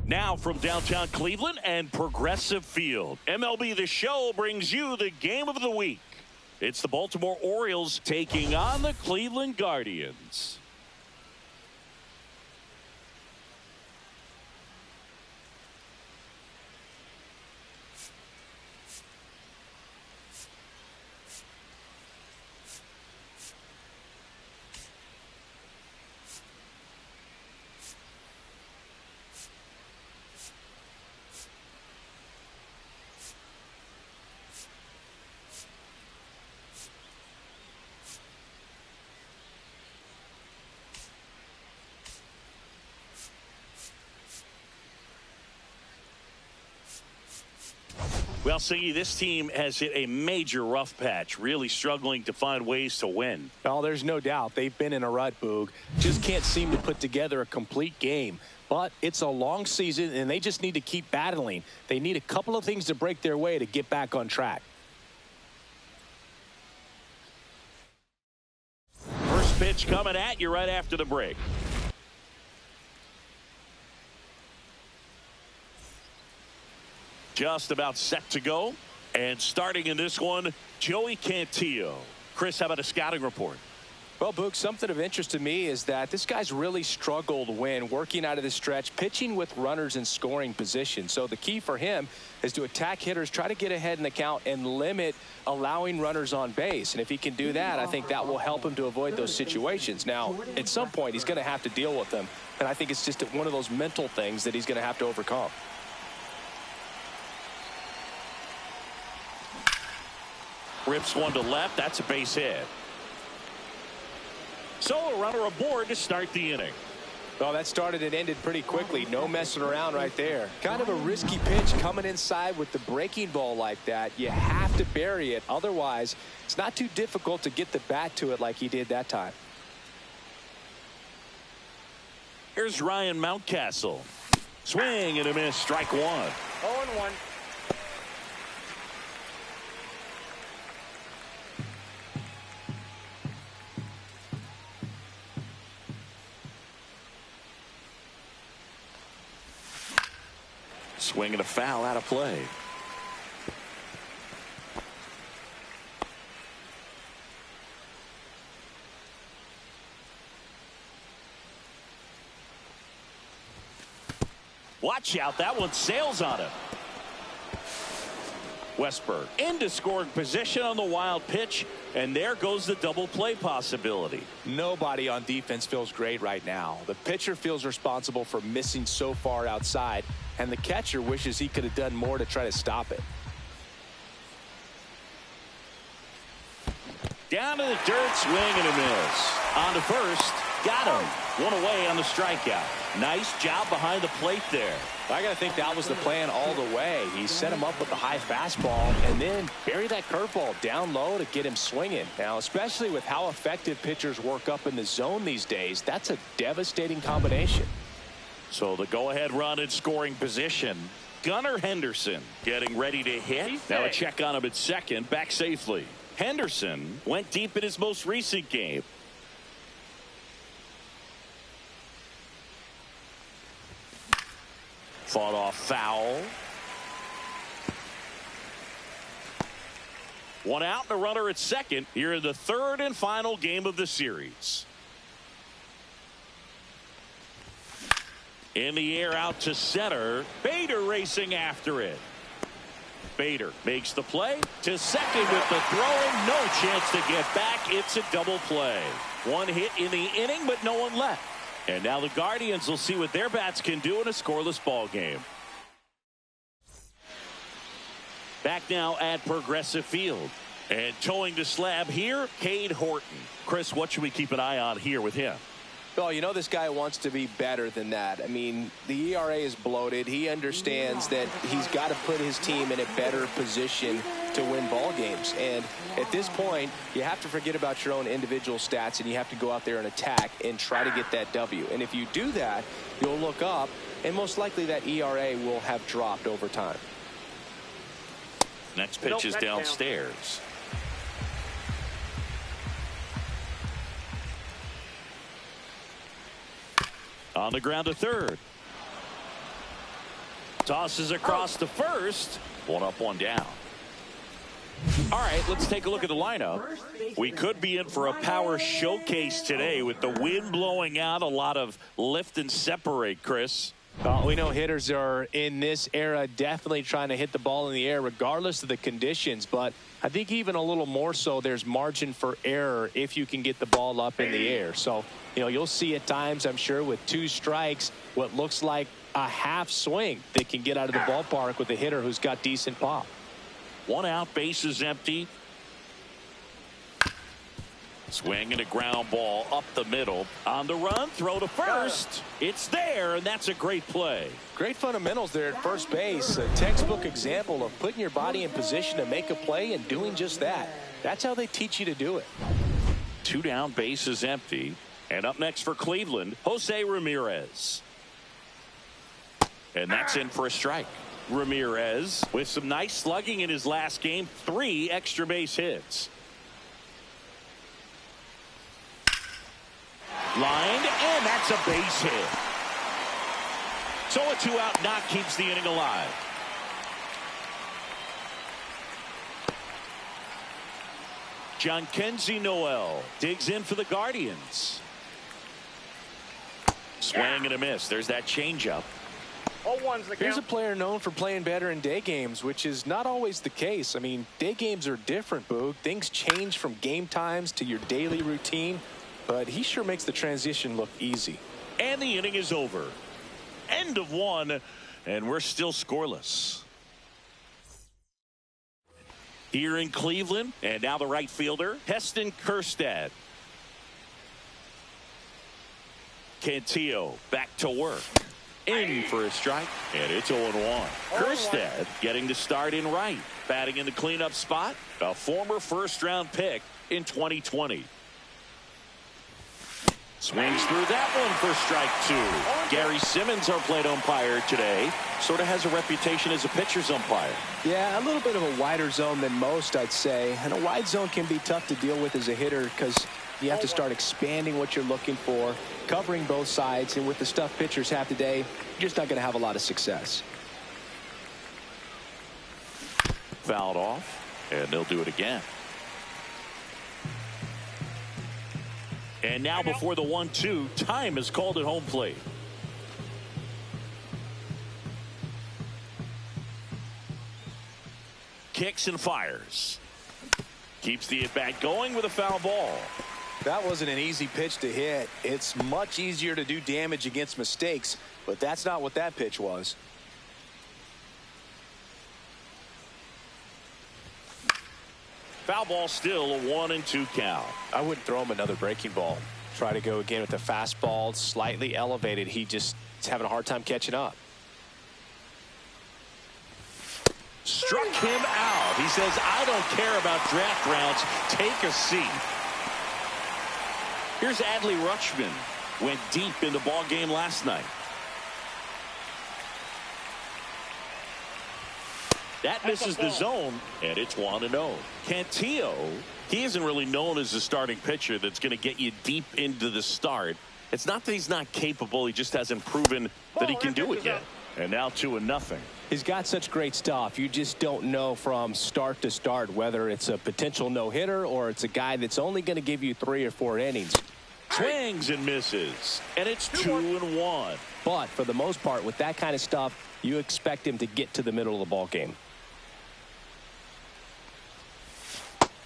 Now from downtown Cleveland and Progressive Field, MLB The Show brings you the game of the week. It's the Baltimore Orioles taking on the Cleveland Guardians. Well, Siggy, this team has hit a major rough patch, really struggling to find ways to win. Well, there's no doubt they've been in a rut, Boog. Just can't seem to put together a complete game. But it's a long season, and they just need to keep battling. They need a couple of things to break their way to get back on track. First pitch coming at you right after the break. Just about set to go. And starting in this one, Joey Cantillo. Chris, how about a scouting report? Well, Boog, something of interest to me is that this guy's really struggled when working out of the stretch, pitching with runners in scoring position. So the key for him is to attack hitters, try to get ahead in the count, and limit allowing runners on base. And if he can do that, I think that will help him to avoid those situations. Now, at some point, he's going to have to deal with them. And I think it's just one of those mental things that he's going to have to overcome. Rips one to left. That's a base hit. So a runner aboard to start the inning. Well, that started and ended pretty quickly. No messing around right there. Kind of a risky pitch coming inside with the breaking ball like that. You have to bury it. Otherwise, it's not too difficult to get the bat to it like he did that time. Here's Ryan Mountcastle. Swing and a miss. Strike one. 0-1. Swing and a foul out of play. Watch out, that one sails on him. Westberg into scoring position on the wild pitch, and there goes the double play possibility. Nobody on defense feels great right now. The pitcher feels responsible for missing so far outside, and the catcher wishes he could have done more to try to stop it. Down to the dirt, swing and a miss. On to first, got him. One away on the strikeout. Nice job behind the plate there. I got to think that was the plan all the way. He set him up with the high fastball and then bury that curveball down low to get him swinging. Now, especially with how effective pitchers work up in the zone these days, that's a devastating combination. So the go-ahead run in scoring position. Gunnar Henderson getting ready to hit. Now a check on him at second, back safely. Henderson went deep in his most recent game. Fought off foul. One out and a runner at second here in the third and final game of the series. In the air out to center. Bader racing after it. Bader makes the play to second with the throw. No chance to get back. It's a double play. One hit in the inning, but no one left. And now the Guardians will see what their bats can do in a scoreless ball game. Back now at Progressive Field. And towing the slab here, Cade Horton. Chris, what should we keep an eye on here with him? Well, you know this guy wants to be better than that. I mean, the ERA is bloated. He understands that he's got to put his team in a better position to win ball games. And at this point, you have to forget about your own individual stats, and you have to go out there and attack and try to get that W. And if you do that, you'll look up, and most likely that ERA will have dropped over time. Next pitch is downstairs. On the ground to third. Tosses across to first. One up, one down. All right, let's take a look at the lineup. We could be in for a power showcase today with the wind blowing out, a lot of lift and separate, Chris. We know hitters are in this era definitely trying to hit the ball in the air regardless of the conditions, but I think even a little more so there's margin for error if you can get the ball up in the air. So, you know, you'll see at times, I'm sure, with 2 strikes, what looks like a half swing that can get out of the ballpark with a hitter who's got decent pop. 1 out, bases empty. Swing and a ground ball up the middle. On the run, throw to first. It's there, and that's a great play. Great fundamentals there at first base. A textbook example of putting your body in position to make a play and doing just that. That's how they teach you to do it. 2 down, bases empty. And up next for Cleveland, Jose Ramirez. And that's in for a strike. Ramirez with some nice slugging in his last game. 3 extra base hits. Lined, and that's a base hit. So a 2-out knock keeps the inning alive. Jhonkensy Noel digs in for the Guardians. Swing and a miss. There's that changeup. Here's a player known for playing better in day games, which is not always the case. I mean, day games are different, Boog. Things change from game times to your daily routine, but he sure makes the transition look easy. And the inning is over. End of 1, and we're still scoreless. Here in Cleveland, and now the right fielder, Heston Kjerstad. Cantillo back to work. In for a strike, and it's 0-1. Kjerstad getting the start in right. Batting in the cleanup spot, a former first-round pick in 2020. Swings through that one for strike 2. Gary Simmons, our plate umpire today, sort of has a reputation as a pitcher's umpire. Yeah, a little bit of a wider zone than most, I'd say. And a wide zone can be tough to deal with as a hitter because you have to start expanding what you're looking for, covering both sides, and with the stuff pitchers have today, you're just not going to have a lot of success. Fouled off, and they'll do it again. And now before the 1-2, time is called at home plate. Kicks and fires. Keeps the at-bat going with a foul ball. That wasn't an easy pitch to hit. It's much easier to do damage against mistakes, but that's not what that pitch was. Foul ball, still a 1-2 count. I wouldn't throw him another breaking ball. Try to go again with the fastball, slightly elevated. He just is having a hard time catching up. Struck him out. He says, I don't care about draft rounds. Take a seat. Here's Adley Rutschman. Went deep in the ball game last night. That misses the zone, and it's 1-0. Cantillo, he isn't really known as a starting pitcher that's going to get you deep into the start. It's not that he's not capable. He just hasn't proven that he can do it yet. And now 2-0. He's got such great stuff. You just don't know from start to start whether it's a potential no-hitter or it's a guy that's only going to give you 3 or 4 innings. Swings and misses, and it's 2-1. But for the most part, with that kind of stuff, you expect him to get to the middle of the ball game.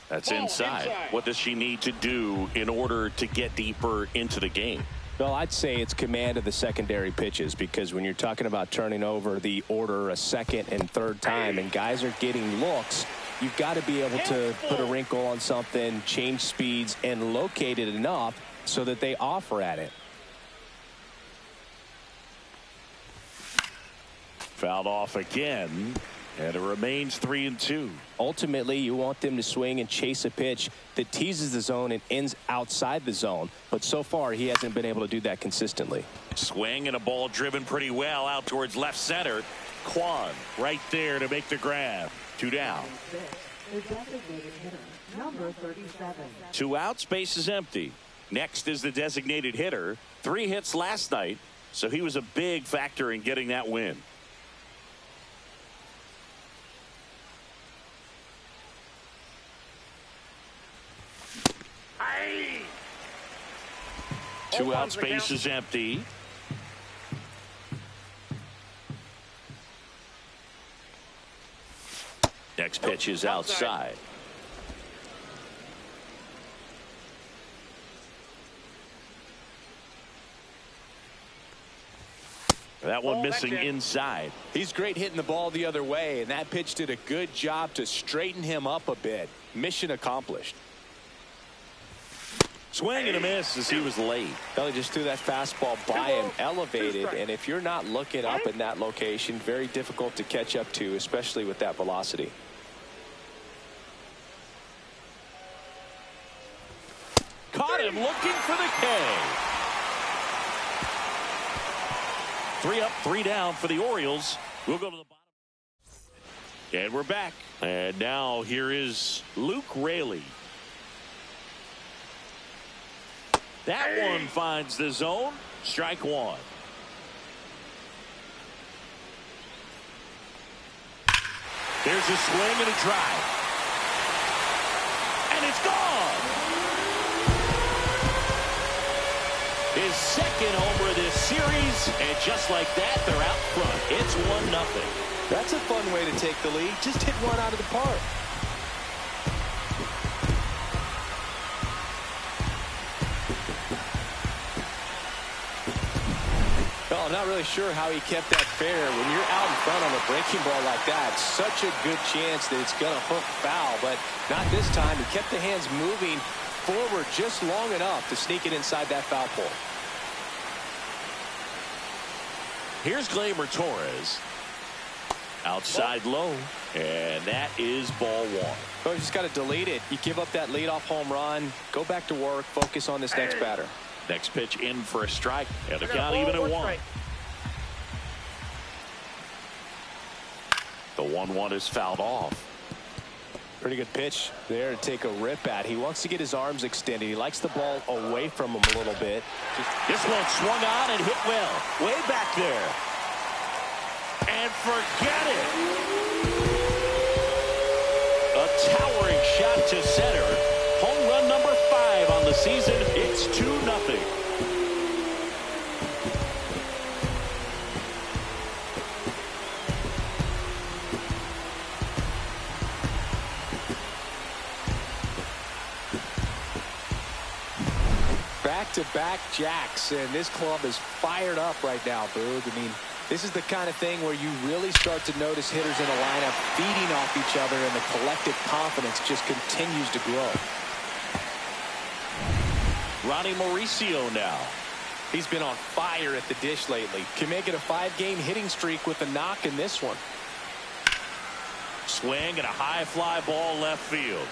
That's inside. What does she need to do in order to get deeper into the game? Well, I'd say it's command of the secondary pitches, because when you're talking about turning over the order a second and third time and guys are getting looks, you've got to be able to put a wrinkle on something, change speeds, and locate it enough so that they offer at it. Fouled off again, and it remains 3-2. Ultimately, you want them to swing and chase a pitch that teases the zone and ends outside the zone. But so far, he hasn't been able to do that consistently. Swing and a ball driven pretty well out towards left center. Kwan right there to make the grab. 2 down. The designated hitter, number 37. 2 outs, base is empty. Next is the designated hitter. 3 hits last night, so he was a big factor in getting that win. Two outs, base is empty. Next pitch is outside. That one missing inside. He's great hitting the ball the other way, and that pitch did a good job to straighten him up a bit. Mission accomplished. Swing and a miss as he was late. Well, he just threw that fastball by him, elevated, and if you're not looking up in that location, very difficult to catch up to, especially with that velocity. Caught him looking for the K. 3 up, 3 down for the Orioles. We'll go to the bottom. And we're back. And now here is Luke Raley. That one finds the zone. Strike 1. There's a swing and a drive. And it's gone. His second homer of this series, and just like that, they're out front. It's 1-0. That's a fun way to take the lead. Just hit one out of the park. Well, I'm not really sure how he kept that fair. When you're out in front on a breaking ball like that, such a good chance that it's going to hook foul, but not this time. He kept the hands moving forward just long enough to sneak it inside that foul pole. Here's Gleyber Torres. Outside low, and that is ball 1. Well, you just got to delete it. You give up that leadoff home run, go back to work, focus on this next batter. Next pitch in for a strike, and the count even at 1. The 1-1 is fouled off. Pretty good pitch there to take a rip at. He wants to get his arms extended. He likes the ball away from him a little bit. This one swung on and hit well. Way back there. And forget it. A towering shot to center. Home run number 5 on the season. It's 2-0. Back-to-back jacks, and this club is fired up right now, Boog. I mean, this is the kind of thing where you really start to notice hitters in a lineup feeding off each other, and the collective confidence just continues to grow. Ronnie Mauricio now. He's been on fire at the dish lately. Can make it a 5-game hitting streak with a knock in this one. Swing and a high fly ball left field.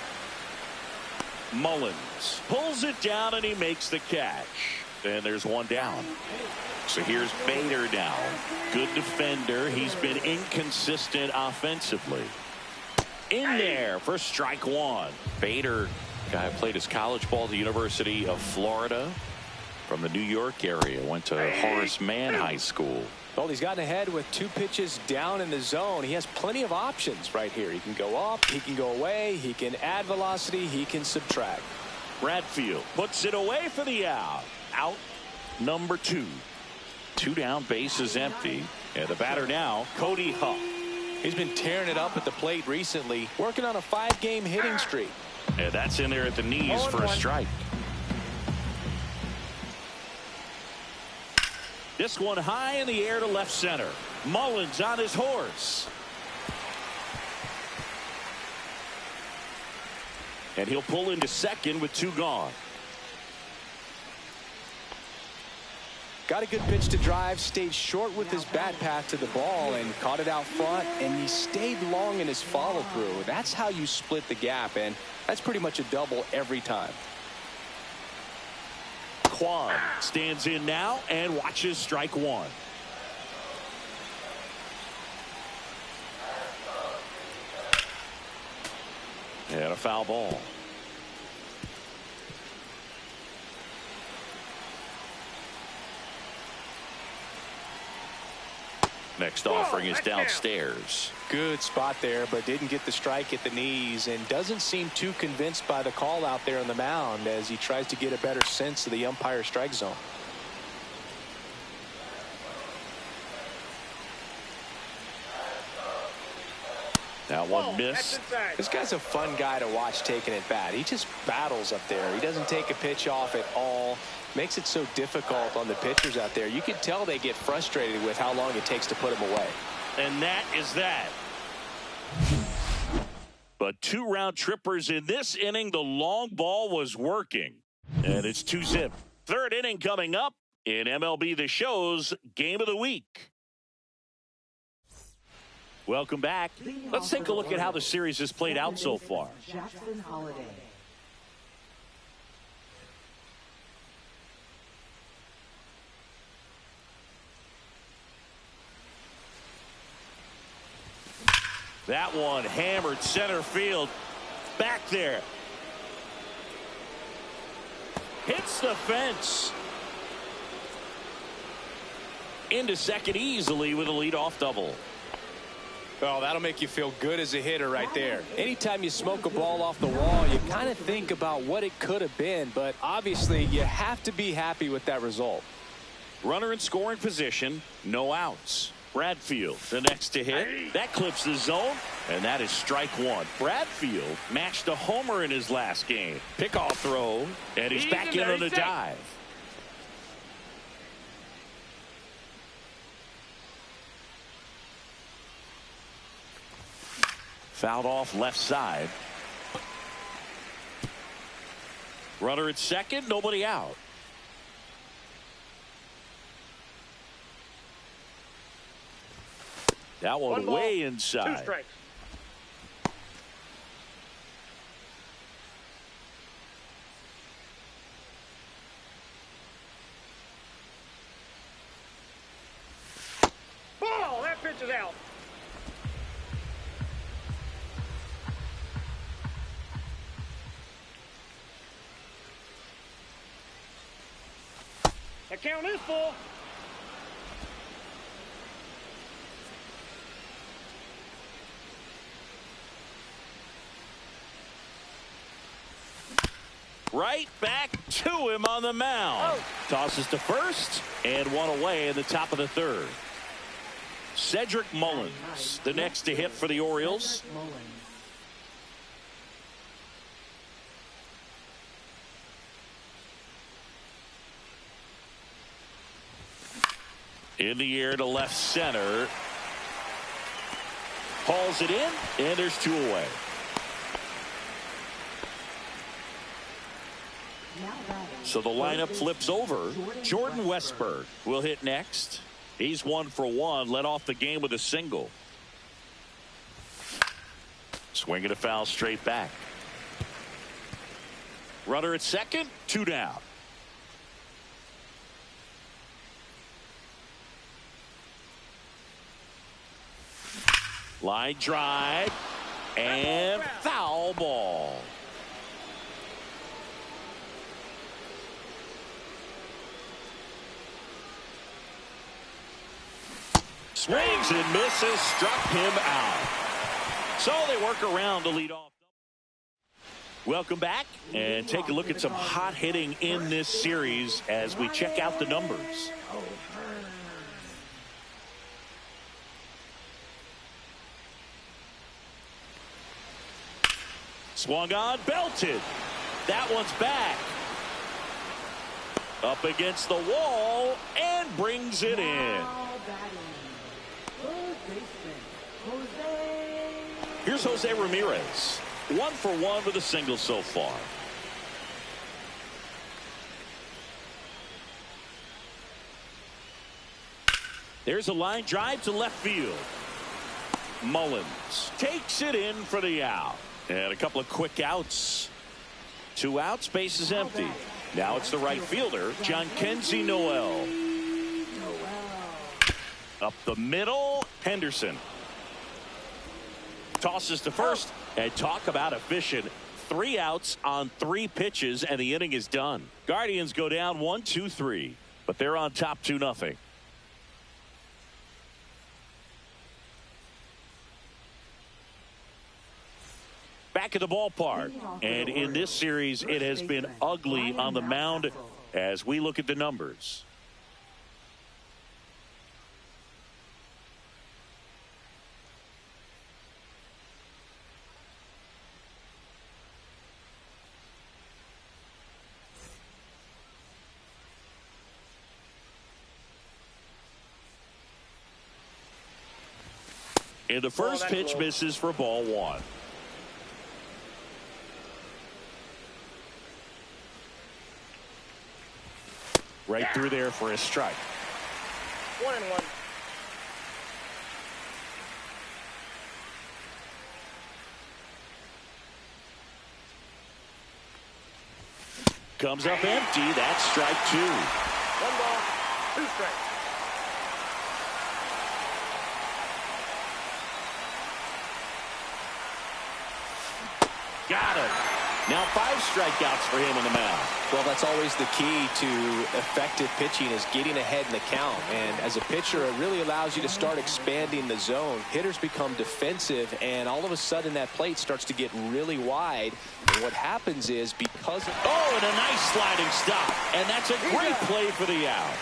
Mullins pulls it down and he makes the catch. And there's 1 down. So here's Bader now. Good defender. He's been inconsistent offensively. In there for strike 1. Bader, guy who played his college ball at the University of Florida from the New York area. Went to Horace Mann High School. Well, he's gotten ahead with 2 pitches down in the zone. He has plenty of options right here. He can go up, he can go away, he can add velocity, he can subtract. Bradfield puts it away for the out. Out number 2. 2 down, base is empty. And the batter now, Cody Huff. He's been tearing it up at the plate recently, working on a 5-game hitting streak. And that's in there at the knees for a strike. This one high in the air to left center. Mullins on his horse. And he'll pull into second with 2 gone. Got a good pitch to drive, stayed short with his bat path to the ball, and caught it out front, and he stayed long in his follow-through. That's how you split the gap, and that's pretty much a double every time. Kwan stands in now and watches strike one. And a foul ball. Next offering is downstairs. Good spot there, but didn't get the strike at the knees, and doesn't seem too convinced by the call out there on the mound as he tries to get a better sense of the umpire strike zone. That one missed. This guy's a fun guy to watch taking at bat. He just battles up there. He doesn't take a pitch off at all. Makes it so difficult on the pitchers out there. You can tell they get frustrated with how long it takes to put him away. And that is that. But 2 round trippers in this inning. The long ball was working. And it's 2-zip. Third inning coming up in MLB The Show's Game of the Week. Welcome back. Let's take a look at how the series has played out so far. Jackson Holiday. That one hammered center field. Back there. Hits the fence. Into second easily with a leadoff double. Oh, that'll make you feel good as a hitter right there. Anytime you smoke a ball off the wall, you kind of think about what it could have been, but obviously you have to be happy with that result. Runner in scoring position, no outs. Bradfield, the next to hit. That clips the zone, and that is strike one. Bradfield matched a homer in his last game. Pickoff throw, and he's back in on a dive. Fouled off left side. Runner at second, nobody out. That one way inside. 2 strikes. Ball, that pitch is out. The count is full. Right back to him on the mound. Tosses to first, and one away in the top of the third. Cedric Mullins, the next to hit for the Orioles. In the air to left center. Hauls it in, and there's 2 away. So the lineup flips over. Jordan Westburg will hit next. He's 1 for 1, led off the game with a single. Swinging a foul straight back. Runner at second, 2 down. Line drive and foul ball. Swings and misses, struck him out. So they work around to lead off. Welcome back and take a look at some hot hitting in this series as we check out the numbers. Swung on, belted. That one's back. Up against the wall and brings it in. Here's Jose Ramirez. 1 for 1 with a single so far. There's a line drive to left field. Mullins takes it in for the out. And a couple of quick outs. 2 outs, base is empty. Now it's the right fielder, Jhonkensy Noel. Up the middle, Henderson. Tosses to first, and talk about efficient. 3 outs on 3 pitches, and the inning is done. Guardians go down 1-2-3, but they're on top 2-0. Back at the ballpark, and in this series it has been ugly on the mound as we look at the numbers. And the first pitch misses for ball 1. Right through there for a strike. 1-1. Comes up empty. That's strike 2. 1 ball, 2 strikes. Got it. Now 5 strikeouts for him on the mound. Well, that's always the key to effective pitching, is getting ahead in the count. And as a pitcher, it really allows you to start expanding the zone. Hitters become defensive, and all of a sudden that plate starts to get really wide. And what happens is, because of... Oh, and a nice sliding stop. And that's a great play for the out.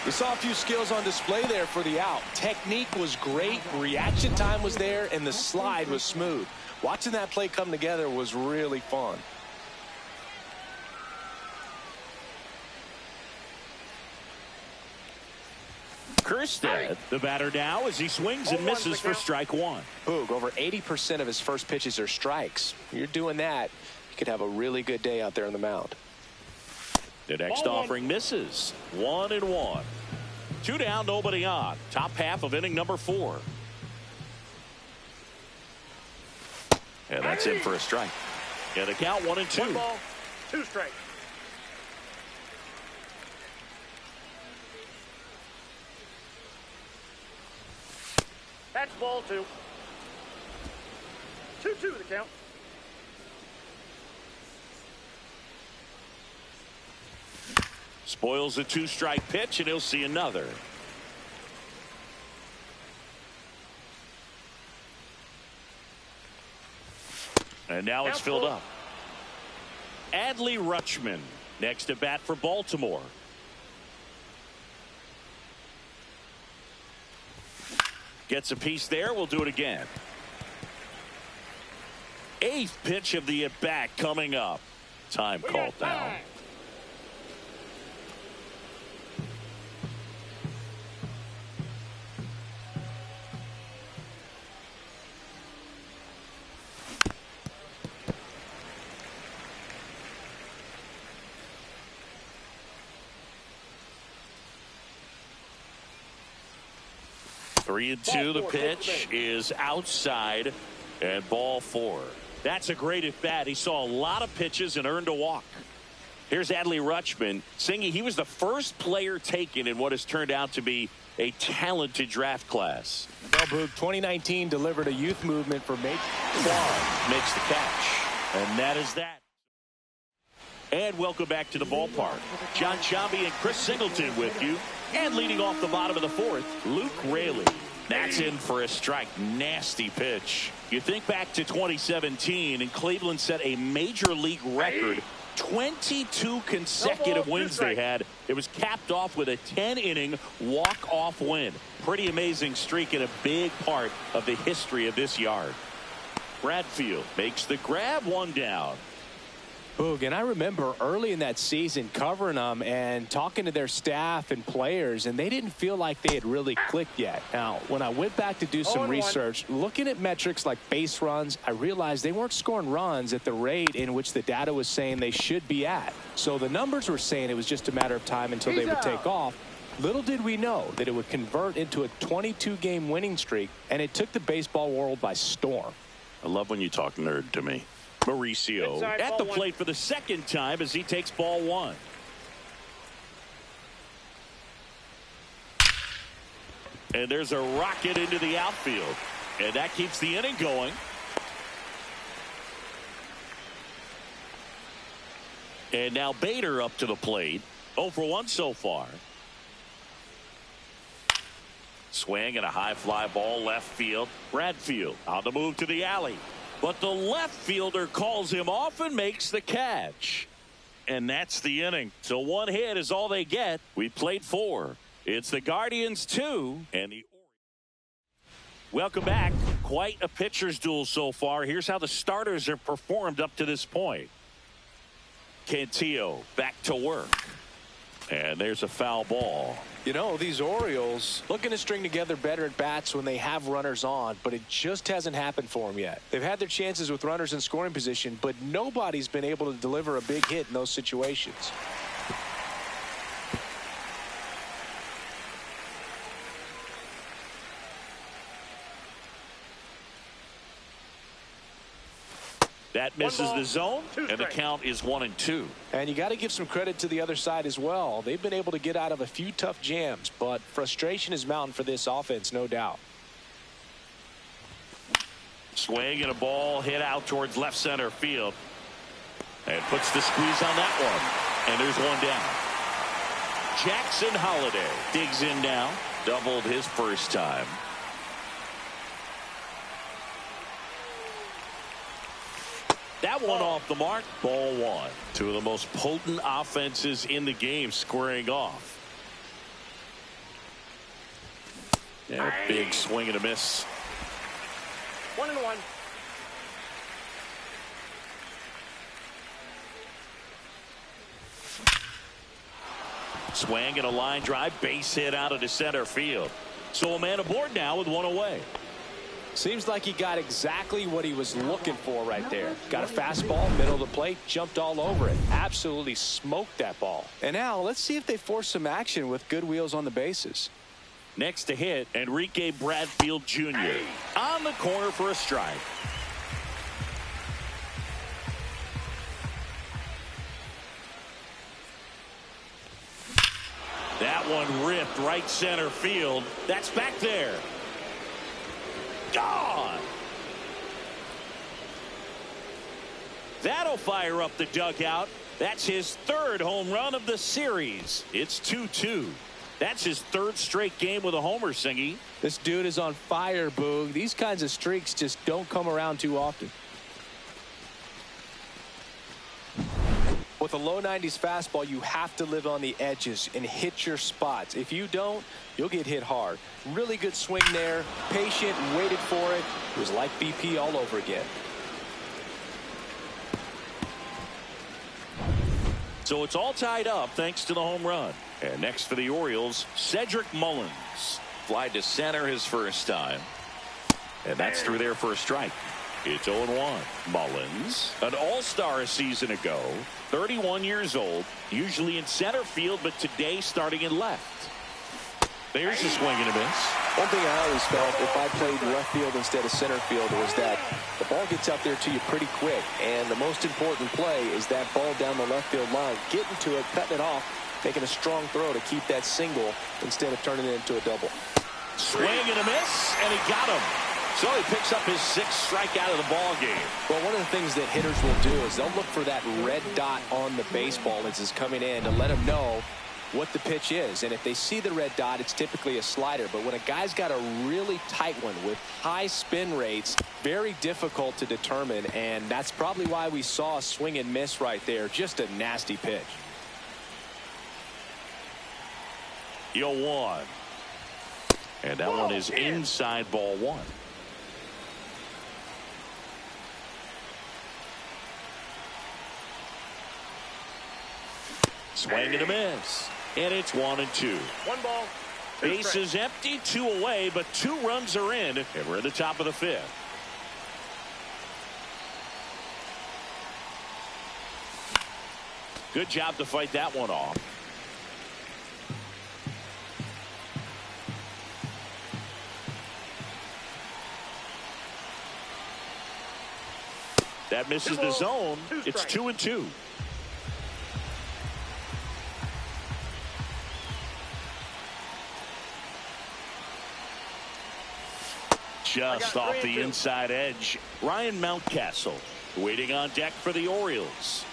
We saw a few skills on display there for the out. Technique was great, reaction time was there, and the slide was smooth. Watching that play come together was really fun. Kjerstad, the batter now, as he swings and misses for strike 1. Boog, over 80% of his first pitches are strikes. You're doing that, you could have a really good day out there on the mound. The next offering misses. 1-1. 2 down, nobody on. Top half of inning number 4. And that's in for a strike. And the count 1-2. 1 ball, 2 strikes. That's ball 2. 2-2 the count. Spoils a 2-strike pitch, and he'll see another. And now it's filled up. Adley Rutschman next at bat for Baltimore. Gets a piece there. We'll do it again. 8th pitch of the at bat coming up. Time called down. Three and 2. The pitch is outside, and ball 4. That's a great at bat. He saw a lot of pitches and earned a walk. Here's Adley Rutschman. Singy, he was the first player taken in what has turned out to be a talented draft class. Well, Boog, 2019 delivered a youth movement for Make Quan makes the catch, and that is that. And welcome back to the ballpark. John Sciambi and Chris Singleton with you. And leading off the bottom of the 4th, Luke Raley. That's in for a strike. Nasty pitch. You think back to 2017, and Cleveland set a major league record. 22 consecutive wins they had. It was capped off with a 10-inning walk-off win. Pretty amazing streak and a big part of the history of this yard. Bradfield makes the grab, 1 down. Boog, and I remember early in that season covering them and talking to their staff and players, and they didn't feel like they had really clicked yet. Now, when I went back to do some research, looking at metrics like base runs, I realized they weren't scoring runs at the rate in which the data was saying they should be at. So the numbers were saying it was just a matter of time until they would take off. Little did we know that it would convert into a 22-game winning streak, and it took the baseball world by storm. I love when you talk nerd to me. Mauricio Inside, at the ball plate for the second time as he takes ball one. And there's a rocket into the outfield. And that keeps the inning going. And now Bader up to the plate. 0 for 1 so far. Swing and a high fly ball left field. Bradfield on the move to the alley. But the left fielder calls him off and makes the catch. And that's the inning. So 1 hit is all they get. We played 4. It's the Guardians 2 and the Welcome back. Quite a pitcher's duel so far. Here's how the starters have performed up to this point. Cantillo back to work. And there's a foul ball. You know, these Orioles looking to string together better at bats when they have runners on, but it just hasn't happened for them yet. They've had their chances with runners in scoring position, but nobody's been able to deliver a big hit in those situations. That misses the zone, and the count is 1-2. And you got to give some credit to the other side as well. They've been able to get out of a few tough jams, but frustration is mounting for this offense, no doubt. Swing and a ball hit out towards left center field. And puts the squeeze on that one. And there's one down. Jackson Holliday digs in now. Doubled his first time. That one off the mark. Ball 1. Two of the most potent offenses in the game squaring off. Yeah, big swing and a miss. 1-1. Swing and a line drive, base hit out of the center field. So a man aboard now with 1 away. Seems like he got exactly what he was looking for right there. Got a fastball, middle of the plate, jumped all over it. Absolutely smoked that ball. And now let's see if they force some action with good wheels on the bases. Next to hit, Enrique Bradfield Jr. on the corner for a strike. That one ripped right center field. That's back there. Gone. That'll fire up the dugout. That's his 3rd home run of the series. It's 2-2. That's his 3rd straight game with a homer, Singy. This dude is on fire, Boog. These kinds of streaks just don't come around too often. With a low 90s fastball, you have to live on the edges and hit your spots. If you don't, you'll get hit hard. Really good swing there. Patient, waited for it. It was like BP all over again. So it's all tied up thanks to the home run. And next for the Orioles, Cedric Mullins. Fly to center his first time. And that's through there for a strike. It's 0-1. Mullins, an all-star a season ago, 31 years old, usually in center field, but today starting in left. There's a swing and a miss. One thing I always felt if I played left field instead of center field was that the ball gets out there to you pretty quick, and the most important play is that ball down the left field line, getting to it, cutting it off, making a strong throw to keep that single instead of turning it into a double. Swing and a miss, and he got him. So he picks up his 6th strikeout of the ball game. Well, one of the things that hitters will do is they'll look for that red dot on the baseball as it's coming in to let them know what the pitch is. And if they see the red dot, it's typically a slider. But when a guy's got a really tight one with high spin rates, very difficult to determine. And that's probably why we saw a swing and miss right there. Just a nasty pitch. 0-1. And that one is inside ball 1. Swing and a miss. And it's 1-2. 1 ball. Bases empty, 2 away, but 2 runs are in, and we're at the top of the 5th. Good job to fight that one off. That misses the zone. It's 2-2. Just off the inside edge, Ryan Mountcastle waiting on deck for the Orioles.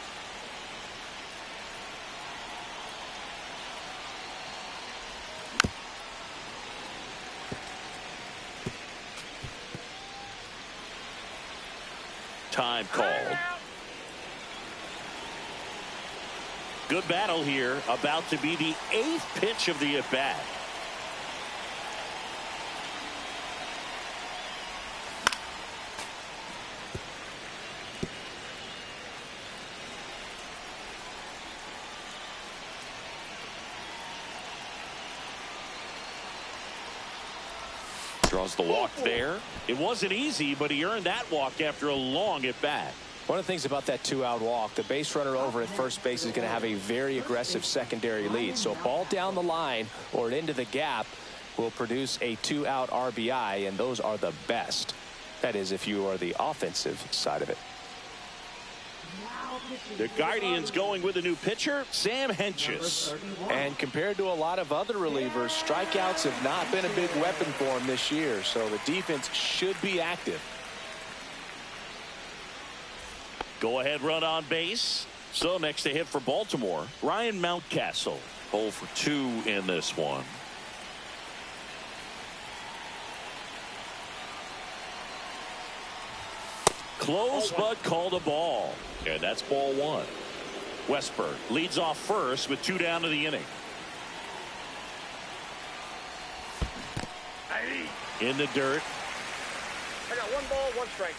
Time called. Good battle here. About to be the 8th pitch of the at-bat. Draws the walk there. It wasn't easy, but he earned that walk after a long at-bat. One of the things about that 2-out walk, the base runner over at first base is going to have a very aggressive secondary lead. So a ball down the line or into the gap will produce a 2-out RBI, and those are the best. That is, if you are the offensive side of it. The Guardians going with a new pitcher, Sam Hentges. And compared to a lot of other relievers, strikeouts have not been a big weapon for him this year, so the defense should be active. Go ahead run on base. So next to hit for Baltimore, Ryan Mountcastle. 0 for 2 in this one. Close but called a ball. And that's ball 1. Westberg leads off first with 2 down to the inning. In the dirt. I got 1 ball, 1 strike.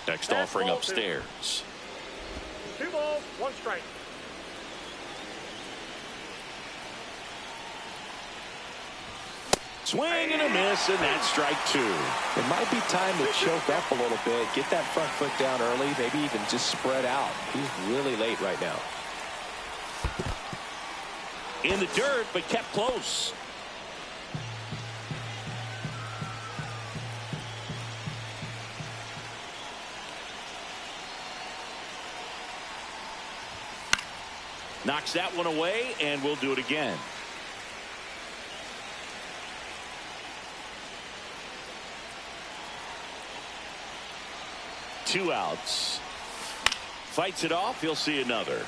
Next offering upstairs. 2 balls, 1 strike. Swing and a miss, and that's strike 2. It might be time to choke up a little bit, get that front foot down early, maybe even just spread out. He's really late right now. In the dirt, but kept close. Knocks that one away, and we'll do it again. Two outs. Fights it off. He'll see another.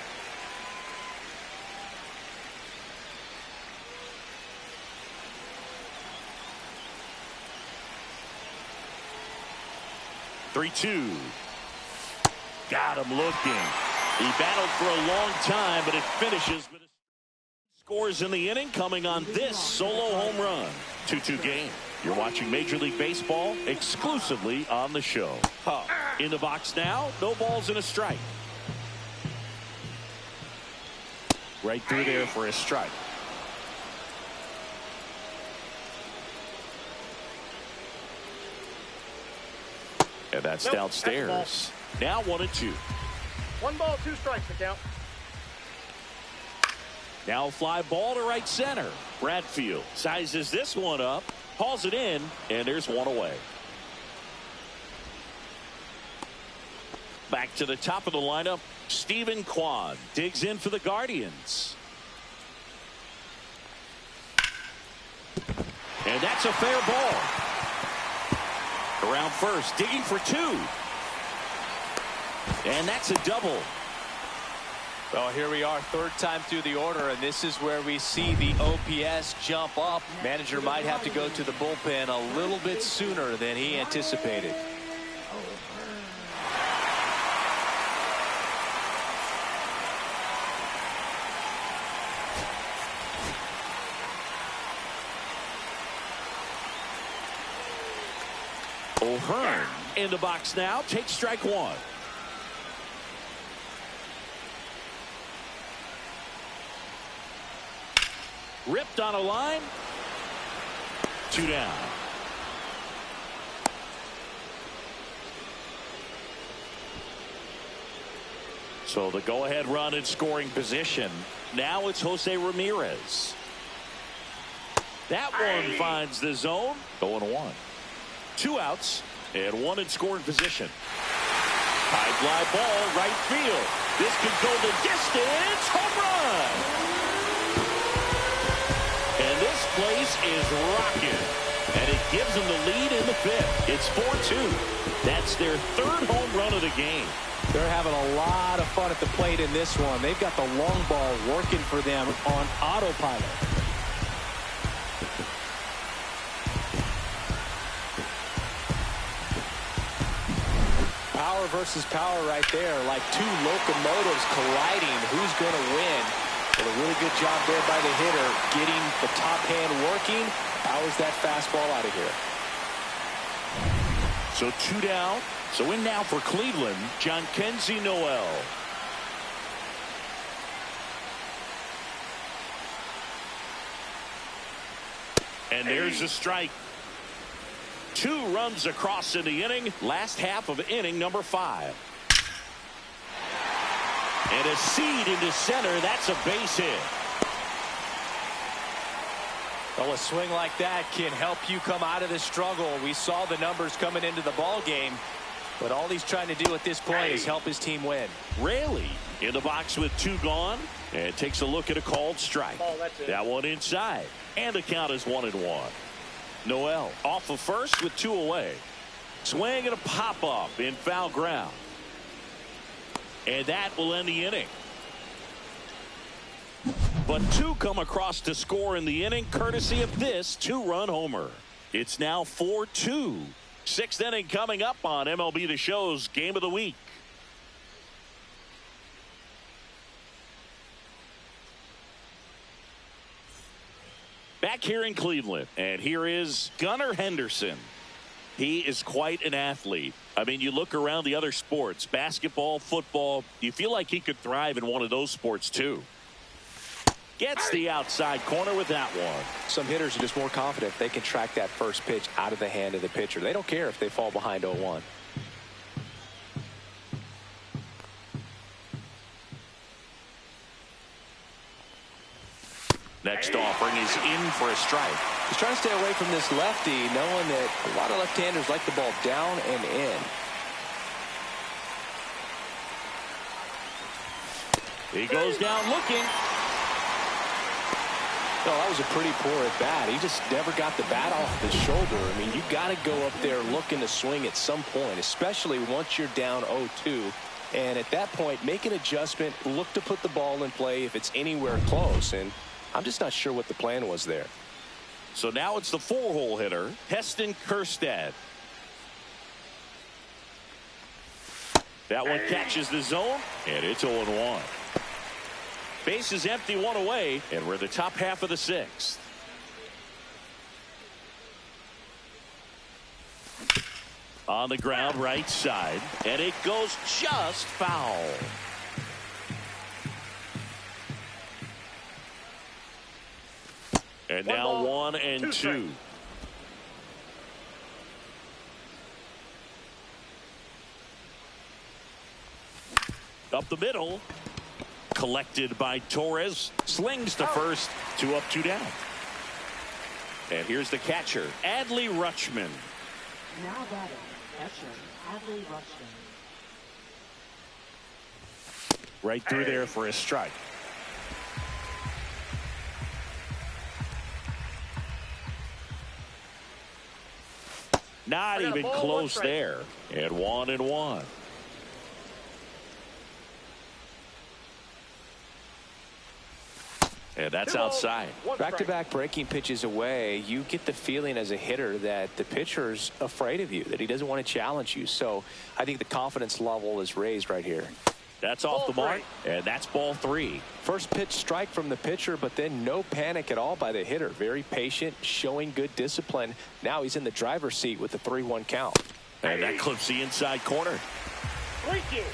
Three-two. Got him looking. He battled for a long time, but it finishes with a scores in the inning coming on this solo home run. 2-2 game. You're watching Major League Baseball exclusively on the show. In the box now, no balls and a strike. Right through there for a strike. And that's downstairs. Now 1-2. 1 ball, 2 strikes to count. Now a fly ball to right center. Bradfield sizes this one up, hauls it in, and there's one away. Back to the top of the lineup, Stephen Kwan digs in for the Guardians. And that's a fair ball. Around first, digging for 2. And that's a double. Well, here we are, 3rd time through the order, and this is where we see the OPS jump up. Manager might have to go to the bullpen a little bit sooner than he anticipated. O'Hearn in the box now, takes strike 1. Ripped on a line. 2 down. So the go-ahead run in scoring position Now it's Jose Ramirez. That one finds the zone. 0-1. 2 outs and 1 in scoring position. High fly ball, right field. This could go the distance. Home run. And this place is rocking. And it gives them the lead in the 5th. It's 4-2. That's their 3rd home run of the game. They're having a lot of fun at the plate in this one. They've got the long ball working for them on autopilot. Power versus power right there, like 2 locomotives colliding. Who's going to win? Well, a really good job there by the hitter, getting the top hand working. Powers that fastball out of here. So 2 down. So in now for Cleveland, Jhonkensy Noel. And there's a strike. 2 runs across in the inning. Last half of inning number 5. And a seed into center. That's a base hit. Well, a swing like that can help you come out of the struggle. We saw the numbers coming into the ball game, but all he's trying to do at this point is help his team win. Raley in the box with 2 gone, and takes a look at a called strike. That one inside, and the count is 1-1. Noel off of first with 2 away. Swing and a pop up in foul ground, and that will end the inning. But 2 come across to score in the inning, courtesy of this 2-run homer. It's now 4-2. 6th inning coming up on MLB The Show's Game of the Week. Back here in Cleveland, and here is Gunnar Henderson. He is quite an athlete. I mean, you look around the other sports, basketball, football, you feel like he could thrive in one of those sports too. Gets the outside corner with that one. Some hitters are just more confident they can track that first pitch out of the hand of the pitcher. They don't care if they fall behind 0-1. Next offering is in for a strike. He's trying to stay away from this lefty, knowing that a lot of left-handers like the ball down and in. He goes down looking. No, that was a pretty poor at bat. He just never got the bat off the shoulder. I mean, you got to go up there looking to swing at some point, especially once you're down 0-2. And at that point, make an adjustment, look to put the ball in play if it's anywhere close. And I'm just not sure what the plan was there. So now it's the 4-hole hitter, Heston Kjerstad. That one catches the zone, and it's 0-1. Base is empty, 1 away, and we're in the top half of the 6th. On the ground, right side, and it goes just foul. And now 1-2. Up the middle. Collected by Torres. Slings to first. 2 up, 2 down. And here's the catcher, Adley Rutschman. Now batting, catcher, Adley Rutschman. Right through there for a strike. Not even close there. And 1-1. And that's outside. Back-to-back breaking pitches away, you get the feeling as a hitter that the pitcher's afraid of you, that he doesn't want to challenge you. So I think the confidence level is raised right here. That's off the mark, and that's ball 3. First pitch strike from the pitcher, but then no panic at all by the hitter. Very patient, showing good discipline. Now he's in the driver's seat with the 3-1 count. And that clips the inside corner. Thank you.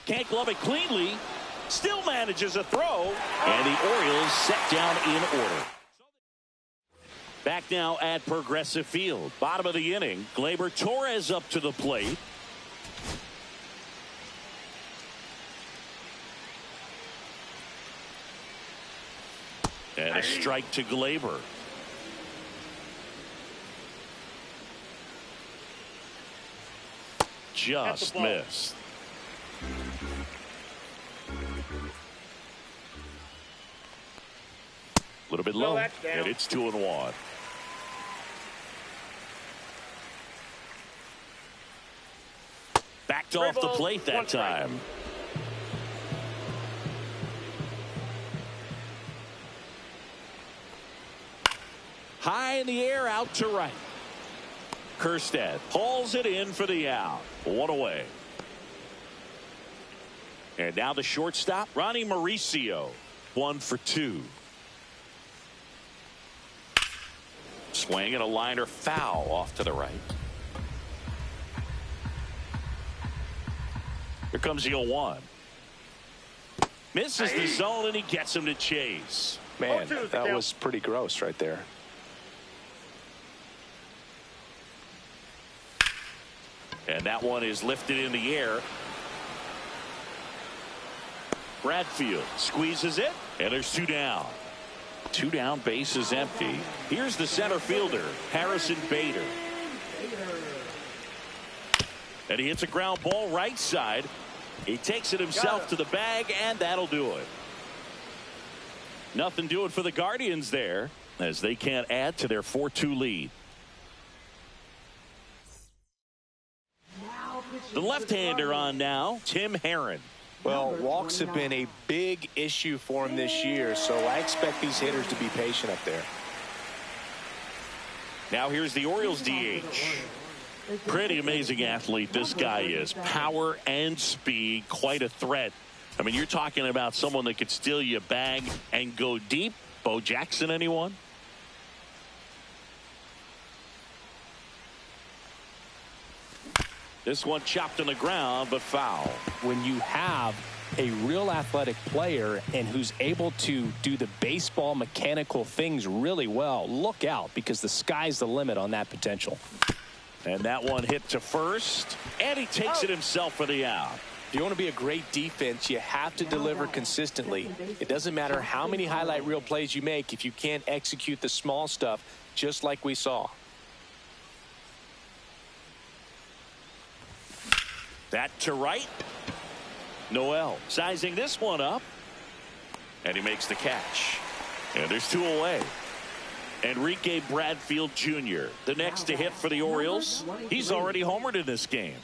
Can't glove it cleanly. Still manages a throw. And the Orioles set down in order. Back now at Progressive Field. Bottom of the inning. Gleyber Torres up to the plate. And a strike to Gleyber. Just missed. A little bit low, and it's 2-1. Backed off the plate that time. High in the air, out to right. Kerstead hauls it in for the out. One away. And now the shortstop, Ronnie Mauricio. 1 for 2. Swing and a liner foul off to the right. Here comes the 0-1. Misses the zone, and he gets him to chase. Man, that was pretty gross right there. And that one is lifted in the air. Bradfield squeezes it, and there's 2 down. 2 down, base is empty. Here's the center fielder, Harrison Bader. And he hits a ground ball right side. He takes it himself to the bag, and that'll do it. Nothing doing for the Guardians there, as they can't add to their 4-2 lead. The left-hander on now, Tim Herron. Well, walks have been a big issue for him this year, so I expect these hitters to be patient up there. Now here's the Orioles DH. Pretty amazing athlete this guy is. Power and speed, quite a threat. I mean, you're talking about someone that could steal your bag and go deep. Bo Jackson, anyone? This one chopped on the ground, but foul. When you have a real athletic player and who's able to do the baseball mechanical things really well, look out, because the sky's the limit on that potential. And that one hit to first, and he takes it himself for the out. If you want to be a great defense, you have to deliver consistently. It doesn't matter how many highlight reel plays you make if you can't execute the small stuff, just like we saw. That to right. Noel sizing this one up, and he makes the catch. And there's 2 away. Enrique Bradfield Jr., the next to hit for the Orioles. He's already homered in this game.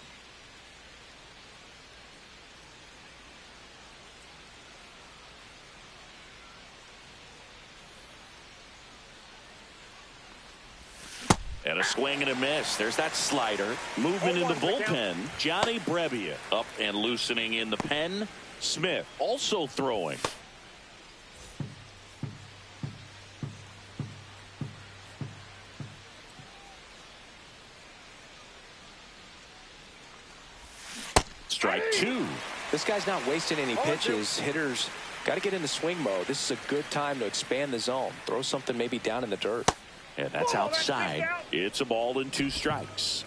And a swing and a miss. There's that slider. Movement in the bullpen. Johnny Brebbia up and loosening in the pen. Smith also throwing. Strike 2. This guy's not wasting any pitches. Hitters got to get into swing mode. This is a good time to expand the zone. Throw something maybe down in the dirt. And that's outside. It's a ball and 2 strikes.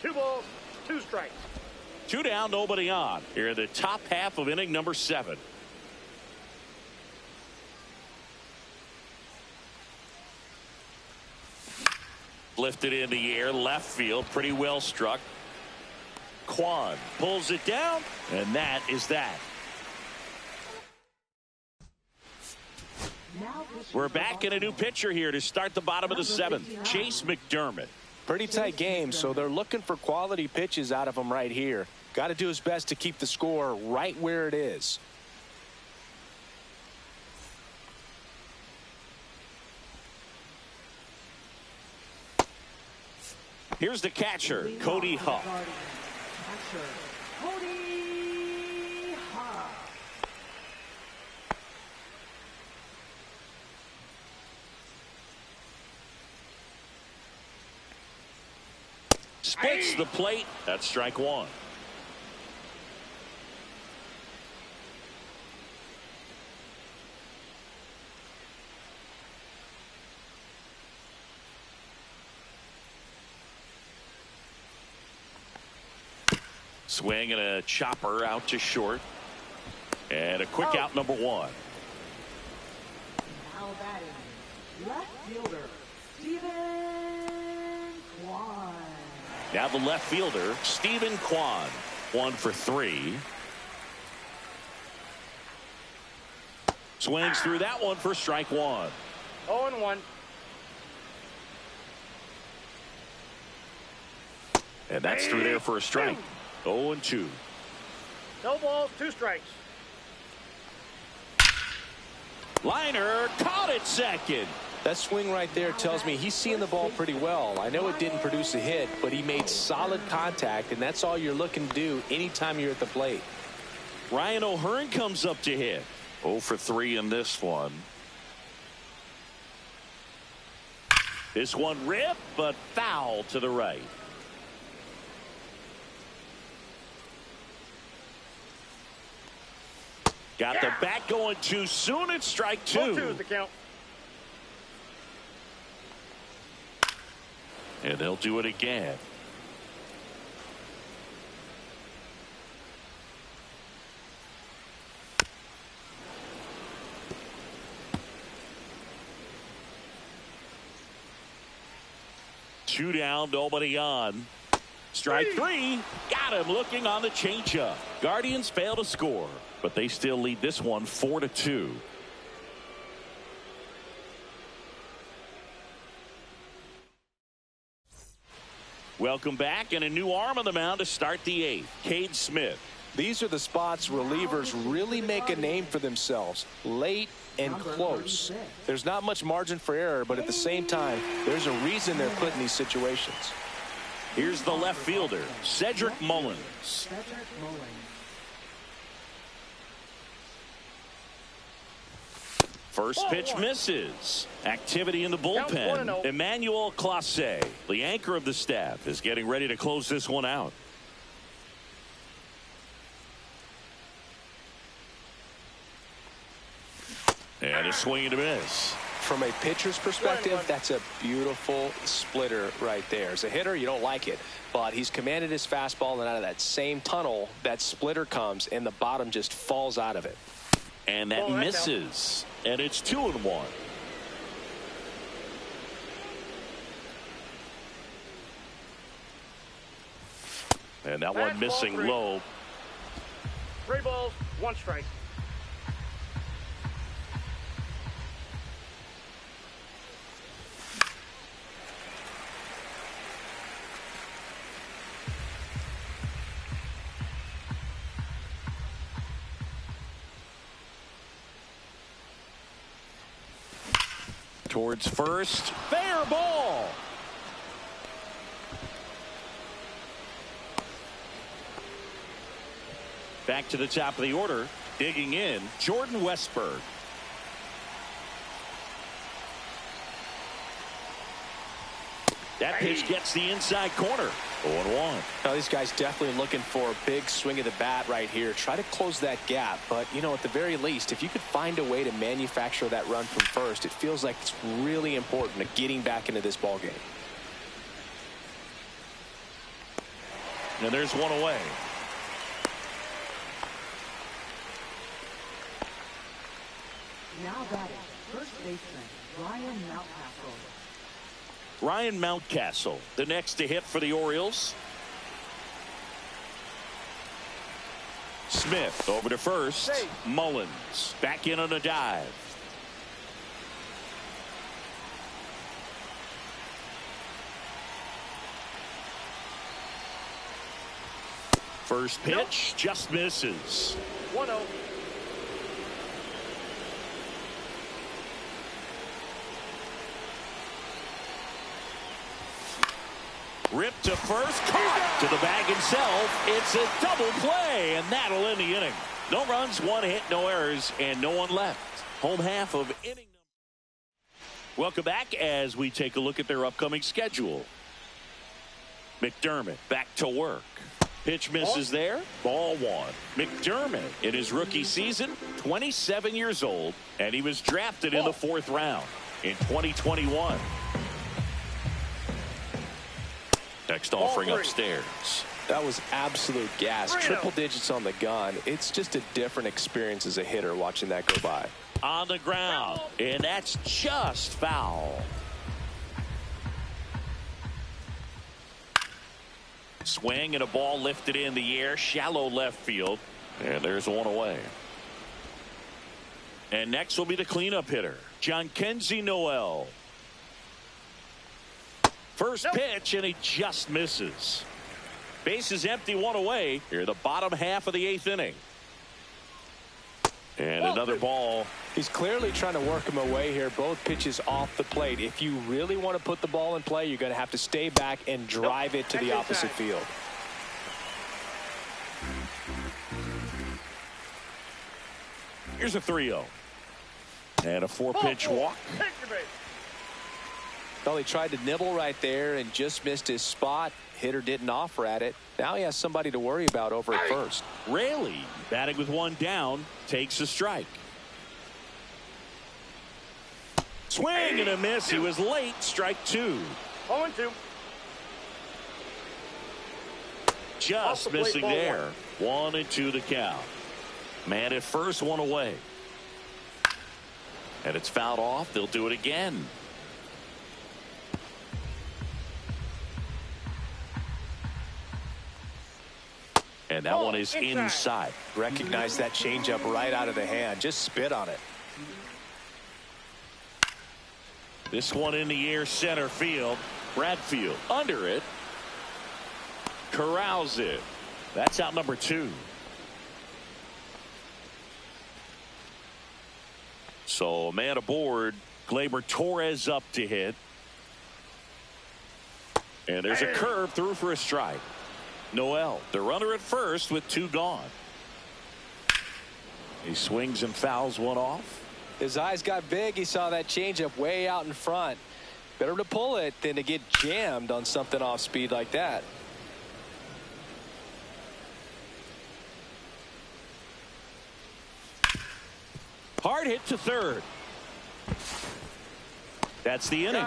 Two balls, 2 strikes. 2 down, nobody on. Here in the top half of inning number 7. Lifted in the air, left field, pretty well struck. Kwan pulls it down, and that is that. We're back in a new pitcher here to start the bottom of the 7th. Chase McDermott. Pretty tight game, so they're looking for quality pitches out of him right here. Got to do his best to keep the score right where it is. Here's the catcher, Cody Huff. Splits the plate. That's strike 1. Swing and a chopper out to short. And a quick out, number 1. Now batting, left fielder, Stephen Kwan. Now the left fielder, Stephen Kwan. 1 for 3. Swings through that one for strike 1. 0-1. And that's through there for a strike. 0-2. No balls, 2 strikes. Liner caught at second. That swing right there tells me he's seeing the ball pretty well. I know it didn't produce a hit, but he made solid contact, and that's all you're looking to do anytime you're at the plate. Ryan O'Hearn comes up to hit. 0 for 3 in this one. This one ripped, but foul to the right. Got the bat going too soon. It's strike 2. 0-2 is the count. And they'll do it again. Two down, nobody on. Strike 3. Got him looking on the changeup. Guardians fail to score, but they still lead this one 4-2. Welcome back, and a new arm on the mound to start the 8th. Cade Smith. These are the spots relievers really make a name for themselves. Late and close. There's not much margin for error, but at the same time, there's a reason they're put in these situations. Here's the left fielder, Cedric Mullins. Cedric Mullins. First pitch misses. Activity in the bullpen. 1-0. Emmanuel Clase, the anchor of the staff, is getting ready to close this one out. And a swing and a miss. From a pitcher's perspective, that's a beautiful splitter right there. As a hitter, you don't like it, but he's commanded his fastball, and out of that same tunnel, that splitter comes, and the bottom just falls out of it. And that misses. And it's 2-1. And that one missing low. 3 balls, 1 strike. Towards first. Fair ball. Back to the top of the order. Digging in, Jordan Westberg. That pitch gets the inside corner. 0-1. Now, these guys definitely looking for a big swing of the bat right here. Try to close that gap. But, you know, at the very least, if you could find a way to manufacture that run from first, it feels like it's really important to getting back into this ball game. And there's one away. Now batting, first baseman, Ryan Mountcastle. Ryan Mountcastle, the next to hit for the Orioles. Smith over to first. Mullins back in on a dive. First pitch just misses. 1-0. Ripped to first, caught to the bag himself. It's a double play, and that'll end the inning. No runs, 1 hit, no errors, and no one left. Home half of inning. Welcome back as we take a look at their upcoming schedule. McDermott back to work. Pitch misses there. Ball 1. McDermott in his rookie season, 27 years old, and he was drafted in the 4th round in 2021. Next offering upstairs. That was absolute gas. Triple digits on the gun. It's just a different experience as a hitter watching that go by. On the ground, and that's just foul. Swing and a ball lifted in the air, shallow left field, and there's one away. And next will be the cleanup hitter, Jhonkensy Noel. First pitch, and he just misses. Base is empty, one away. Here, the bottom half of the 8th inning. And another ball. He's clearly trying to work him away here. Both pitches off the plate. If you really want to put the ball in play, you're going to have to stay back and drive it to the opposite field. Here's a 3-0. And a 4-pitch walk. Well, he tried to nibble right there and just missed his spot. Hitter didn't offer at it. Now he has somebody to worry about over at first. Raley, batting with one down, takes a strike. Swing and a miss. He was late. Strike 2. 0-2. Just missing there. 1-2 the count. Man at first, one away. And it's fouled off. They'll do it again. And that one is inside. Recognize that changeup right out of the hand. Just spit on it. This one in the air, center field. Bradfield under it. Corrals it. That's out number 2. So a man aboard. Gleyber Torres up to hit. And there's a curve through for a strike. Noel, the runner at first with 2 gone. He swings and fouls one off. His eyes got big. He saw that changeup way out in front. Better to pull it than to get jammed on something off speed like that. Hard hit to third. That's the inning.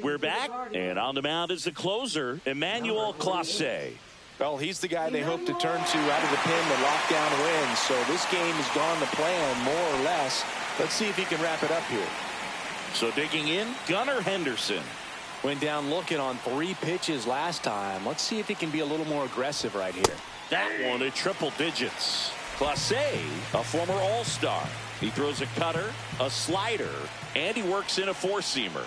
We're back, and on the mound is the closer, Emmanuel Clase. Well, he's the guy they hope to turn to out of the pen to lock down wins. So this game has gone to plan, more or less. Let's see if he can wrap it up here. So digging in, Gunnar Henderson. Went down looking on 3 pitches last time. Let's see if he can be a little more aggressive right here. That one at triple digits. Clase, a former All-Star. He throws a cutter, a slider, and he works in a 4-seamer.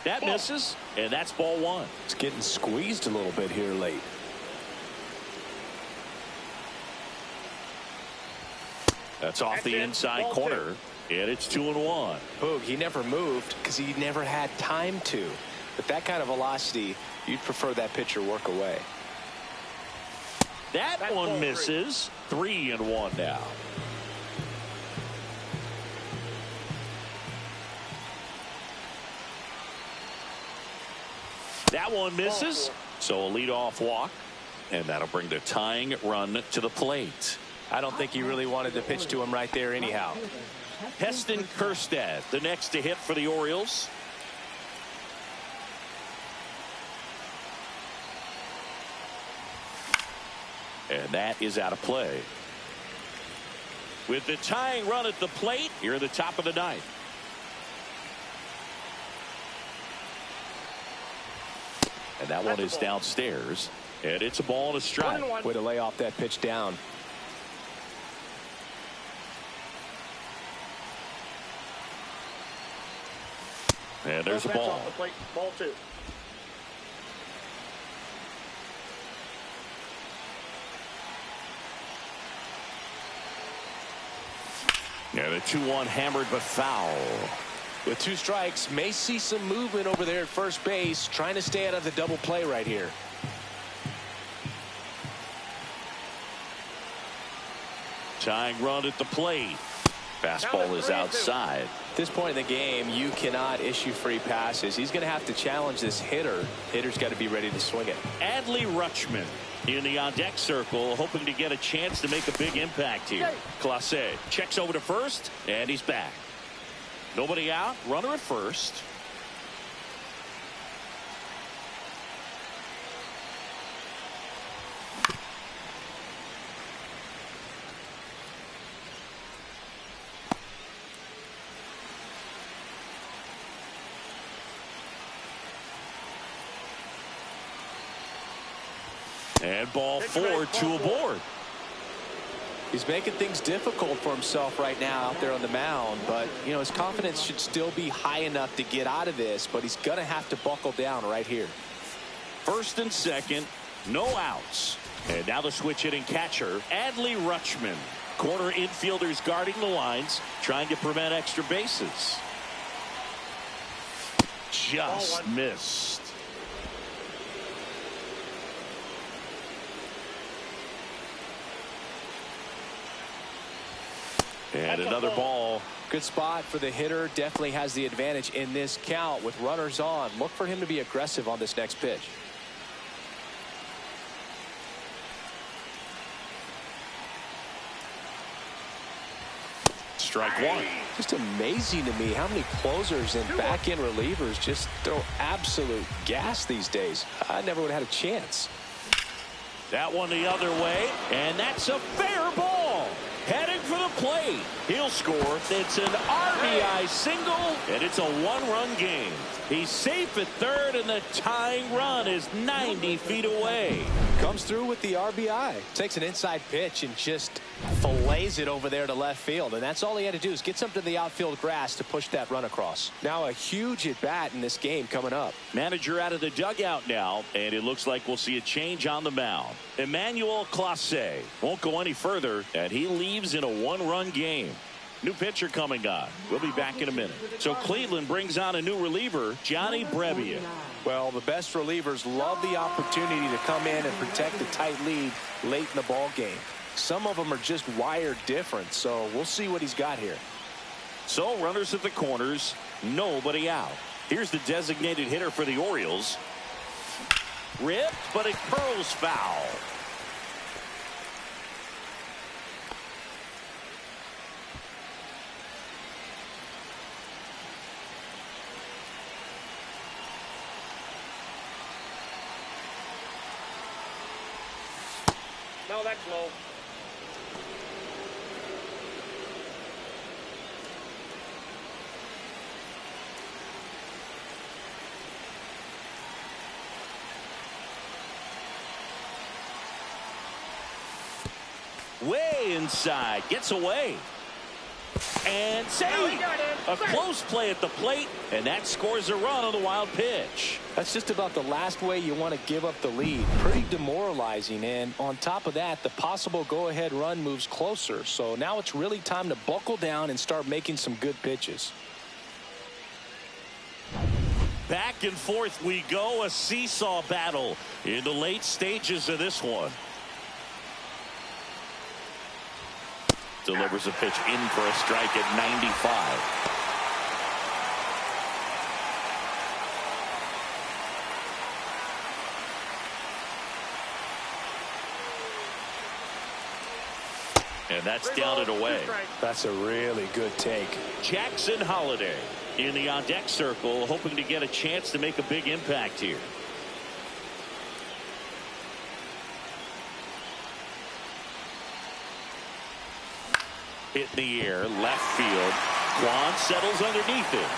That misses, and that's ball 1. It's getting squeezed a little bit here late. That's off the inside corner, and it's 2-1. Boog, he never moved because he never had time to. But that kind of velocity, you'd prefer that pitcher work away. That one misses. 3-1 now. That one misses. So a leadoff walk, and that'll bring the tying run to the plate. I don't think he really wanted to pitch to him right there anyhow. Heston Kjerstad, the next to hit for the Orioles. And that is out of play. With the tying run at the plate, here at the top of the 9th. And that one is downstairs. And it's a ball and a strike. Way to lay off that pitch down. And there's a ball. Ball 2. And a 2-1 hammered but foul. With 2 strikes, may see some movement over there at first base, trying to stay out of the double play right here. Tying run at the plate. Fastball is outside. At this point in the game, you cannot issue free passes. He's going to have to challenge this hitter. Hitter's got to be ready to swing it. Adley Rutschman in the on-deck circle, hoping to get a chance to make a big impact here. Clase checks over to first, and he's back. Nobody out, runner at first. And ball 4, 2 aboard. He's making things difficult for himself right now out there on the mound, but you know his confidence should still be high enough to get out of this, but he's gonna have to buckle down right here. First and second, no outs. And now the switch hitting catcher, Adley Rutschman. Corner infielders guarding the lines, trying to prevent extra bases. Just missed. And another ball. Good spot for the hitter. Definitely has the advantage in this count with runners on. Look for him to be aggressive on this next pitch. Strike one. Just amazing to me how many closers and back-end relievers just throw absolute gas these days. I never would have had a chance. That one the other way, and that's a fair ball. Heading for the plate. He'll score. It's an RBI single, and it's a one-run game. He's safe at third, and the tying run is 90 feet away. Comes through with the RBI. Takes an inside pitch and just fillets it over there to left field. And that's all he had to do is get something to the outfield grass to push that run across. Now a huge at-bat in this game coming up. Manager out of the dugout now, and it looks like we'll see a change on the mound. Emmanuel Clase won't go any further, and he leaves in a one-run game. New pitcher coming on. We'll be back in a minute. So Cleveland brings on a new reliever, Johnny Brebbia. Well, the best relievers love the opportunity to come in and protect a tight lead late in the ball game. Some of them are just wired different, so we'll see what he's got here. So runners at the corners, nobody out. Here's the designated hitter for the Orioles. Ripped, but it curls foul. No, that's low. Way inside, gets away. And saved. A close play at the plate, and that scores a run on the wild pitch. That's just about the last way you want to give up the lead. Pretty demoralizing, and on top of that, the possible go-ahead run moves closer. So now it's really time to buckle down and start making some good pitches. Back and forth we go, a seesaw battle in the late stages of this one. Delivers a pitch in for a strike at 95. And that's down and away. That's a really good take. Jackson Holliday in the on-deck circle, hoping to get a chance to make a big impact here. Hit in the air, left field. Kwan settles underneath it.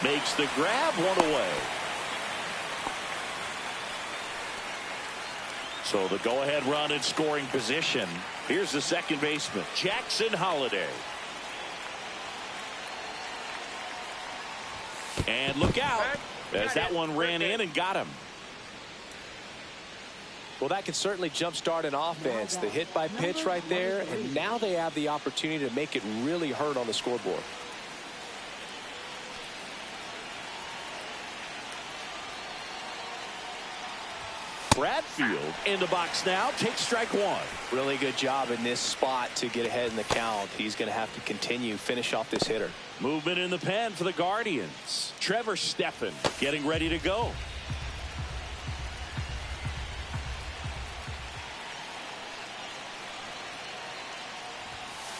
Makes the grab, one away. So the go-ahead run in scoring position. Here's the second baseman, Jackson Holliday. And look out as that one ran in and got him. Well, that could certainly jumpstart an offense. The hit by pitch right there, and now they have the opportunity to make it really hurt on the scoreboard. Bradfield in the box now, takes strike one. Really good job in this spot to get ahead in the count. He's going to have to continue, finish off this hitter. Movement in the pen for the Guardians. Trevor Stephan getting ready to go.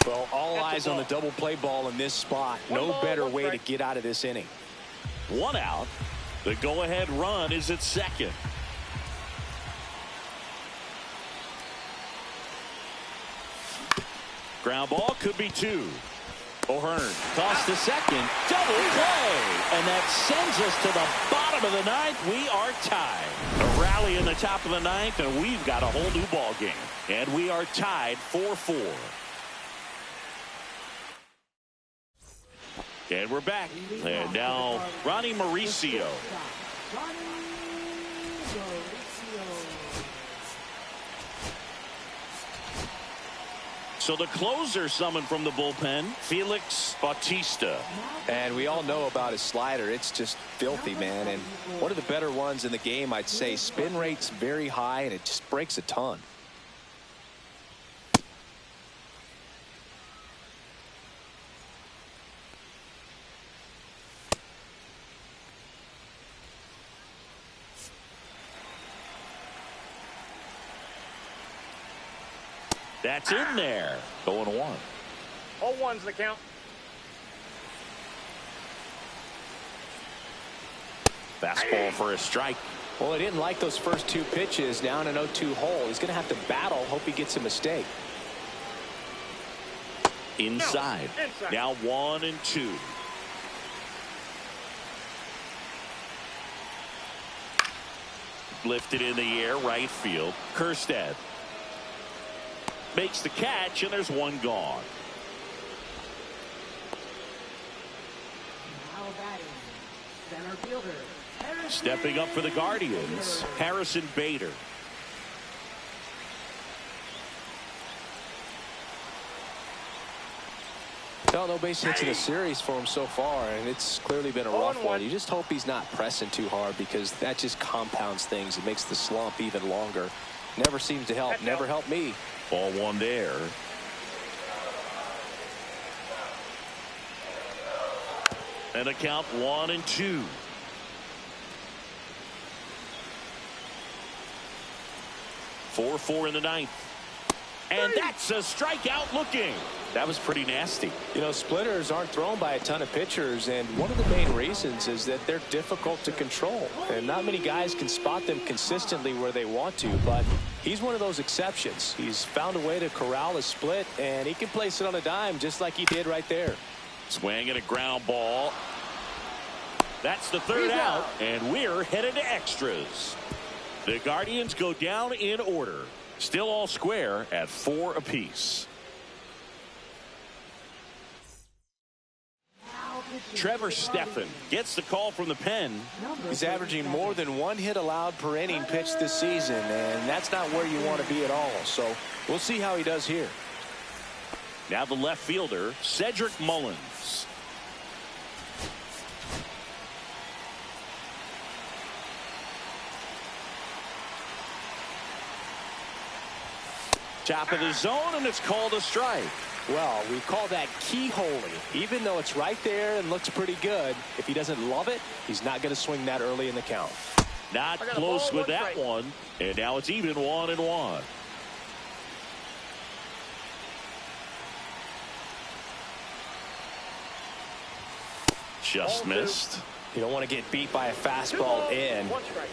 Well, all That's a eyes on the ball. double play ball in this spot. One No ball, better one way to strike. get out of this inning. One out. The go-ahead run is at second. Ground ball could be two. O'Hearn toss to second. Double play. And that sends us to the bottom of the ninth. We are tied. A rally in the top of the ninth, and we've got a whole new ball game. And we are tied 4-4. And we're back. And now Ronnie Mauricio. Ronnie Mauricio. So the closer summoned from the bullpen, Felix Bautista. And we all know about his slider. It's just filthy, man. And one of the better ones in the game, I'd say. Spin rate's very high, and it just breaks a ton. That's in there. 0-1. All ones the count. Fastball for a strike. Well, he didn't like those first two pitches down an 0-2 hole. He's going to have to battle. Hope he gets a mistake. Inside. Inside. Now 1-2. Lifted in the air, right field. Kerstead makes the catch, and there's one gone. Now batting, center fielder. Stepping up for the Guardians, Harrison Bader. No base hits in the series for him so far, and it's clearly been a rough one. You just hope he's not pressing too hard, because that just compounds things. It makes the slump even longer. Never seems to help. Never helped me. Ball one there. And a count 1-2. Four in the ninth. And that's a strikeout looking. That was pretty nasty. You know, splitters aren't thrown by a ton of pitchers, and one of the main reasons is that they're difficult to control. And not many guys can spot them consistently where they want to, but he's one of those exceptions. He's found a way to corral a split, and he can place it on a dime just like he did right there. Swing and a ground ball. That's the third out, and we're headed to extras. The Guardians go down in order. Still all square at 4 apiece. Trevor Stephan gets the call from the pen. He's averaging more than 1 hit allowed per inning pitched this season, and that's not where you want to be at all. So we'll see how he does here. Now the left fielder, Cedric Mullins. Top of the zone, and it's called a strike. Well, we call that keyholing. Even though it's right there and looks pretty good, if he doesn't love it, he's not going to swing that early in the count. Not close with that one. And now it's even 1-1. Just missed. You don't want to get beat by a fastball in,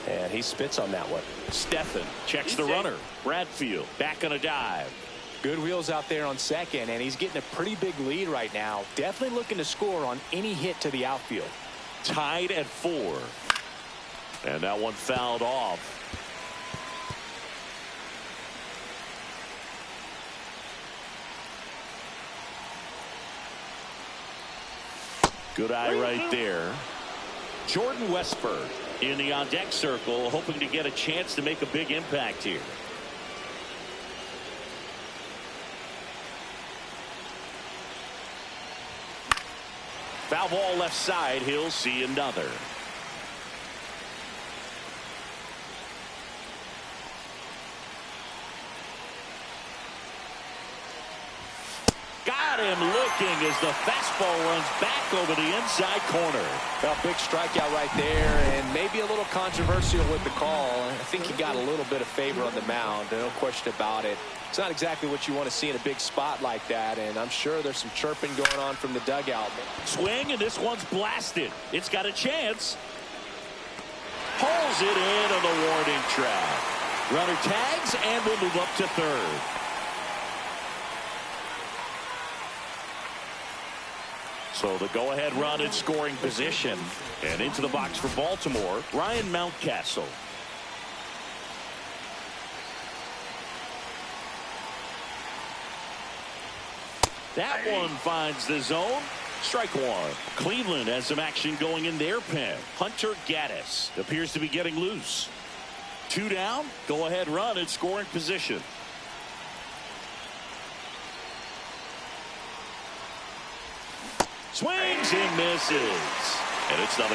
and he spits on that one. Stephan checks the runner. Bradfield back on a dive. Good wheels out there on second, and he's getting a pretty big lead right now. Definitely looking to score on any hit to the outfield. Tied at 4. And that one fouled off. Good eye right there. Jordan Westburg in the on-deck circle, hoping to get a chance to make a big impact here. Foul ball left side. He'll see another. Got Got him looking as the fastball runs back over the inside corner. Well, big strikeout right there, and maybe a little controversial with the call. I think he got a little bit of favor on the mound, no question about it. It's not exactly what you want to see in a big spot like that, and I'm sure there's some chirping going on from the dugout. Swing, and this one's blasted. It's got a chance. Pulls it in on the warning track. Runner tags and will move up to third. So the go-ahead run in scoring position. And into the box for Baltimore, Ryan Mountcastle. That one finds the zone. Strike one. Cleveland has some action going in their pen. Hunter Gaddis appears to be getting loose. 2 down. Go ahead run in scoring position. Swings and misses. And it's 0-2.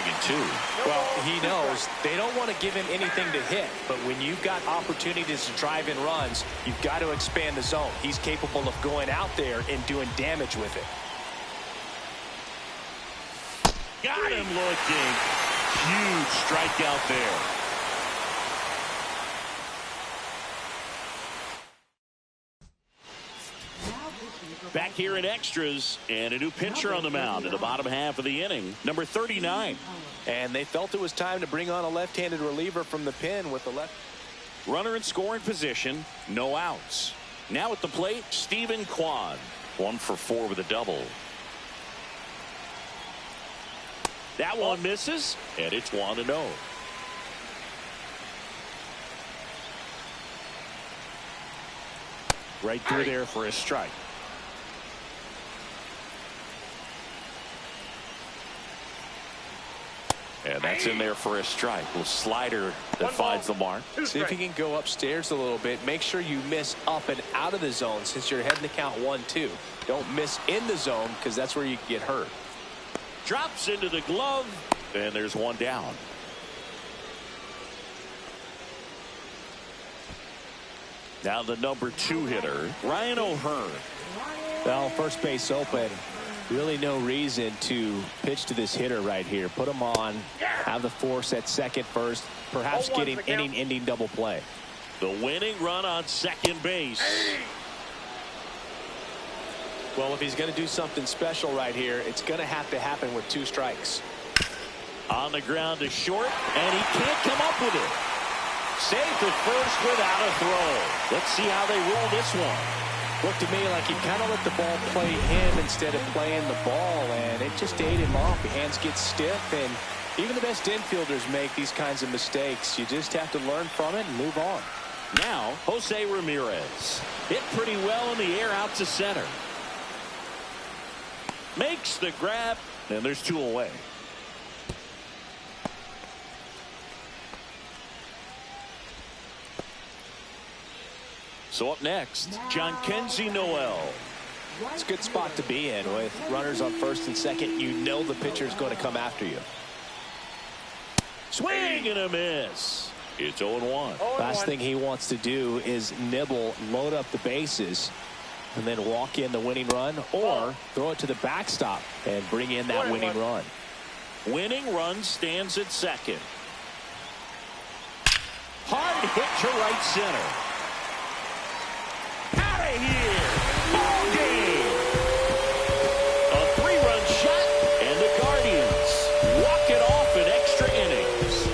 Well, he knows they don't want to give him anything to hit, but when you've got opportunities to drive in runs, you've got to expand the zone. He's capable of going out there and doing damage with it. Got him looking. Huge strikeout there. Back here in extras, and a new pitcher on the mound in the bottom half of the inning, number 39. And they felt it was time to bring on a left-handed reliever from the pen with the left. Runner in scoring position, no outs. Now at the plate, Stephen Kwan. 1 for 4 with a double. That one misses, and it's 1-0. Right through there for a strike. And that's in there for a strike. Little slider that finds the mark. See if you can go upstairs a little bit. Make sure you miss up and out of the zone since you're heading to count 1-2. Don't miss in the zone because that's where you can get hurt. Drops into the glove, and there's 1 down. Now the number 2 hitter, Ryan O'Hearn. Well, first base open. Really no reason to pitch to this hitter right here. Put him on, have the force at second first, perhaps getting inning-ending double play. The winning run on second base. Well, if he's going to do something special right here, it's going to have to happen with 2 strikes. On the ground to short, and he can't come up with it. Safe at first without a throw. Let's see how they roll this one. Looked to me like he kind of let the ball play him instead of playing the ball, and it just ate him off. The hands get stiff, and even the best infielders make these kinds of mistakes. You just have to learn from it and move on. Now, Jose Ramirez. Hit pretty well in the air out to center. Makes the grab, and there's 2 away. So up next, John Kenzie Noel. It's a good spot to be in with runners on first and second. You know the pitcher's going to come after you. Swing and a miss. It's 0-1. Last thing he wants to do is nibble, load up the bases, and then walk in the winning run, or throw it to the backstop and bring in that winning run. Winning run stands at second. Hard hit to right center. Out of here. Ball game. A 3-run shot, and the Guardians walk it off in extra innings.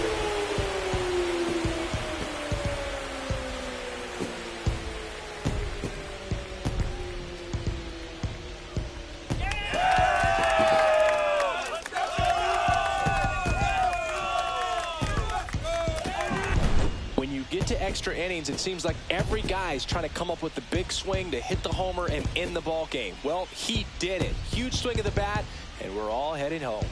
When you get to extra innings, it seems like every guy's trying to come up with the big swing to hit the homer and end the ball game. Well, he did it. Huge swing of the bat, and we're all headed home.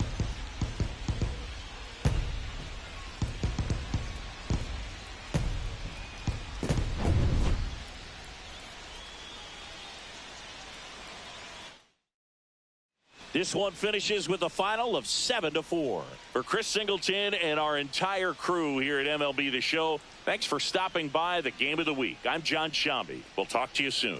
This one finishes with a final of 7-4. For Chris Singleton and our entire crew here at MLB The Show, thanks for stopping by the Game of the Week. I'm John Shambi. We'll talk to you soon.